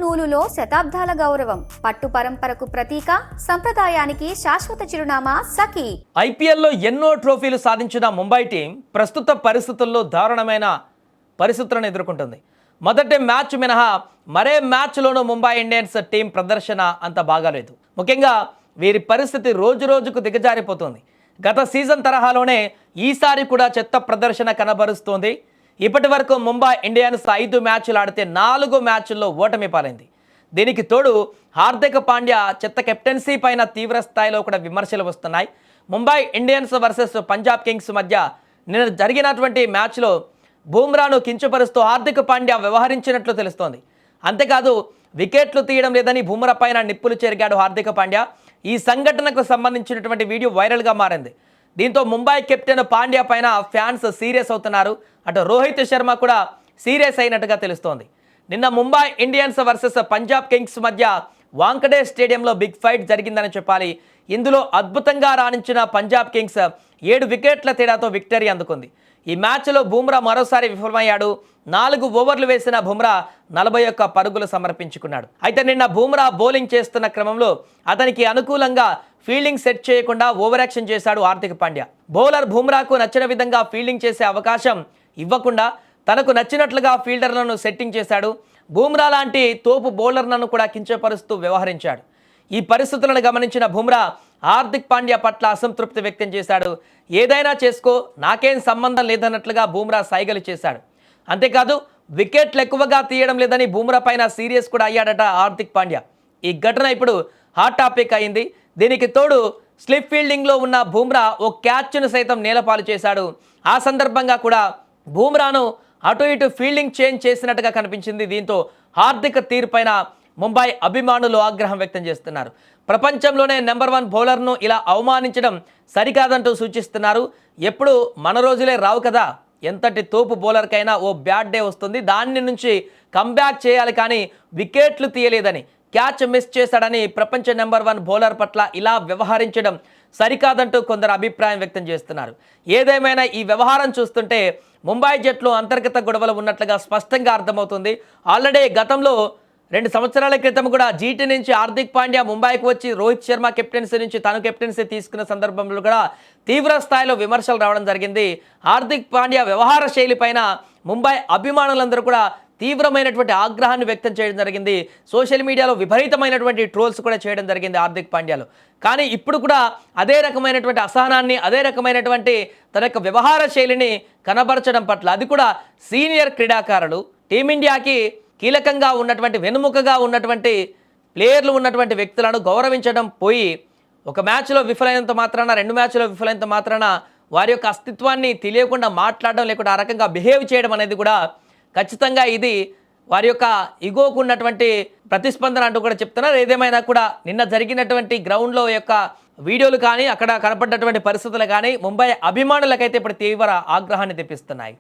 నూలులో శతాబ్దాల గౌరవం, పట్టు పరంపరకు ప్రతీక, సంప్రదాయానికి శాశ్వత చిరునామా సఖీ. ఐపీఎల్లో ఎన్నో ట్రోఫీలు సాధించిన ముంబై టీం ప్రస్తుత పరిస్థితుల్లో దారుణమైన పరిస్థితులను ఎదుర్కొంటుంది. మొదటి మ్యాచ్ మినహా మరే మ్యాచ్లోనూ ముంబై ఇండియన్స్ టీం ప్రదర్శన అంత బాగాలేదు. ముఖ్యంగా వీరి పరిస్థితి రోజు రోజుకు దిగజారిపోతుంది. గత సీజన్ తరహాలోనే ఈసారి కూడా చెత్త ప్రదర్శన కనబరుస్తోంది. ఇప్పటి వరకు ముంబై ఇండియన్స్ 5 మ్యాచ్లు ఆడితే 4 మ్యాచ్ల్లో ఓటమి పాలైంది. దీనికి తోడు హార్దిక్ పాండ్యా చెత్త కెప్టెన్సీ పైన తీవ్ర స్థాయిలో కూడా విమర్శలు వస్తున్నాయి. Mumbai Indians versus Punjab Kings మధ్య నిన్న జరిగినటువంటి మ్యాచ్లో బూమ్రాను కించపరుస్తూ హార్దిక్ పాండ్యా వ్యవహరించినట్లు తెలుస్తోంది. అంతేకాదు వికెట్లు తీయడం లేదని బూమ్రా పైన నిప్పులు చెరిగాడు హార్దిక్ పాండ్యా. ఈ సంఘటనకు సంబంధించినటువంటి వీడియో వైరల్గా మారింది. దీంతో ముంబై కెప్టెన్ పాండ్యా పైన ఫ్యాన్స్ సీరియస్ అవుతున్నారు. అటు రోహిత్ శర్మ కూడా సీరియస్ అయినట్టుగా తెలుస్తోంది. నిన్న Mumbai Indians versus Punjab Kings మధ్య వాంకడే స్టేడియంలో బిగ్ ఫైట్ జరిగిందని చెప్పాలి. ఇందులో అద్భుతంగా రాణించిన పంజాబ్ కింగ్స్ 7 వికెట్ల తేడాతో విక్టరీ అందుకుంది. ఈ మ్యాచ్లో బూమ్రా మరోసారి విఫలమయ్యాడు. 4 ఓవర్లు వేసిన బూమ్రా 41 పరుగులు సమర్పించుకున్నాడు. అయితే నిన్న బూమ్రా బౌలింగ్ చేస్తున్న క్రమంలో అతనికి అనుకూలంగా ఫీల్డింగ్ సెట్ చేయకుండా ఓవర్ యాక్షన్ చేశాడు హార్దిక్ పాండ్యా. బౌలర్ బూమ్రాకు నచ్చిన విధంగా ఫీల్డింగ్ చేసే అవకాశం ఇవ్వకుండా తనకు నచ్చినట్లుగా ఫీల్డర్లను సెట్టింగ్ చేశాడు. బూమ్రా లాంటి తోపు బౌలర్లను కూడా కించపరుస్తూ వ్యవహరించాడు. ఈ పరిస్థితులను గమనించిన బూమ్రా హార్దిక్ పాండ్యా పట్ల అసంతృప్తి వ్యక్తం చేశాడు. ఏదైనా చేసుకో, నాకేం సంబంధం లేదన్నట్లుగా బూమ్రా సైగలు చేశాడు. అంతేకాదు వికెట్లు ఎక్కువగా తీయడం లేదని బూమ్రా పైన సీరియస్ కూడా అయ్యాడట హార్దిక్ పాండ్యా. ఈ ఘటన ఇప్పుడు హాట్ టాపిక్ అయింది. దీనికి తోడు స్లిప్ ఫీల్డింగ్లో ఉన్న బూమ్రా ఓ క్యాచ్ను సైతం నేలపాలు చేశాడు. ఆ సందర్భంగా కూడా బూమ్రాను అటు ఇటు ఫీల్డింగ్ చేంజ్ చేసినట్టుగా కనిపించింది. దీంతో హార్దిక్ తీరుపైన ముంబై అభిమానులు ఆగ్రహం వ్యక్తం చేస్తున్నారు. ప్రపంచంలోనే నెంబర్ 1 బౌలర్ను ఇలా అవమానించడం సరికాదంటూ సూచిస్తున్నారు. ఎప్పుడు మన రోజులే రావు కదా, ఎంతటి తోపు బౌలర్కైనా ఓ బ్యాడ్ డే వస్తుంది, దాని నుంచి కంబ్యాక్ చేయాలి, కానీ వికెట్లు తీయలేదని, క్యాచ్ మిస్ చేశాడని ప్రపంచ నెంబర్ 1 బౌలర్ పట్ల ఇలా వ్యవహరించడం సరికాదంటూ కొందరు అభిప్రాయం వ్యక్తం చేస్తున్నారు. ఏదేమైనా ఈ వ్యవహారం చూస్తుంటే ముంబై జట్లో అంతర్గత గొడవలు ఉన్నట్లుగా స్పష్టంగా అర్థమవుతుంది. ఆల్రెడీ గతంలో 2 సంవత్సరాల క్రితం కూడా జీటీ నుంచి హార్దిక్ పాండ్యా ముంబైకి వచ్చి రోహిత్ శర్మ కెప్టెన్సీ నుంచి తను కెప్టెన్సీ తీసుకున్న సందర్భంలో కూడా తీవ్ర స్థాయిలో విమర్శలు రావడం జరిగింది. హార్దిక్ పాండ్యా వ్యవహార శైలి పైన ముంబై అభిమానులందరూ కూడా తీవ్రమైనటువంటి ఆగ్రహాన్ని వ్యక్తం చేయడం జరిగింది. సోషల్ మీడియాలో విపరీతమైనటువంటి ట్రోల్స్ కూడా చేయడం జరిగింది హార్దిక్ పాండ్యాలో. కానీ ఇప్పుడు కూడా అదే రకమైనటువంటి అసహనాన్ని, అదే రకమైనటువంటి తన యొక్క వ్యవహార శైలిని కనబరచడం పట్ల, అది కూడా సీనియర్ క్రీడాకారులు, టీమిండియాకి కీలకంగా ఉన్నటువంటి, వెనుముకగా ఉన్నటువంటి ప్లేయర్లు ఉన్నటువంటి వ్యక్తులను గౌరవించడం పోయి ఒక మ్యాచ్లో విఫలైనంత మాత్రాన, 2 మ్యాచ్లో విఫలైనంత మాత్రాన వారి యొక్క అస్తిత్వాన్ని తెలియకుండా మాట్లాడడం, లేకుండా ఆ రకంగా బిహేవ్ చేయడం అనేది కూడా ఖచ్చితంగా ఇది వారి యొక్క ఇగోకు ఉన్నటువంటి ప్రతిస్పందన అంటూ కూడా చెప్తున్నారు. ఏదేమైనా కూడా నిన్న జరిగినటువంటి గ్రౌండ్లో యొక్క వీడియోలు కానీ, అక్కడ కనపడ్డటువంటి పరిస్థితులు కానీ ముంబై అభిమానులకైతే ఇప్పుడు తీవ్ర ఆగ్రహాన్ని తెప్పిస్తున్నాయి.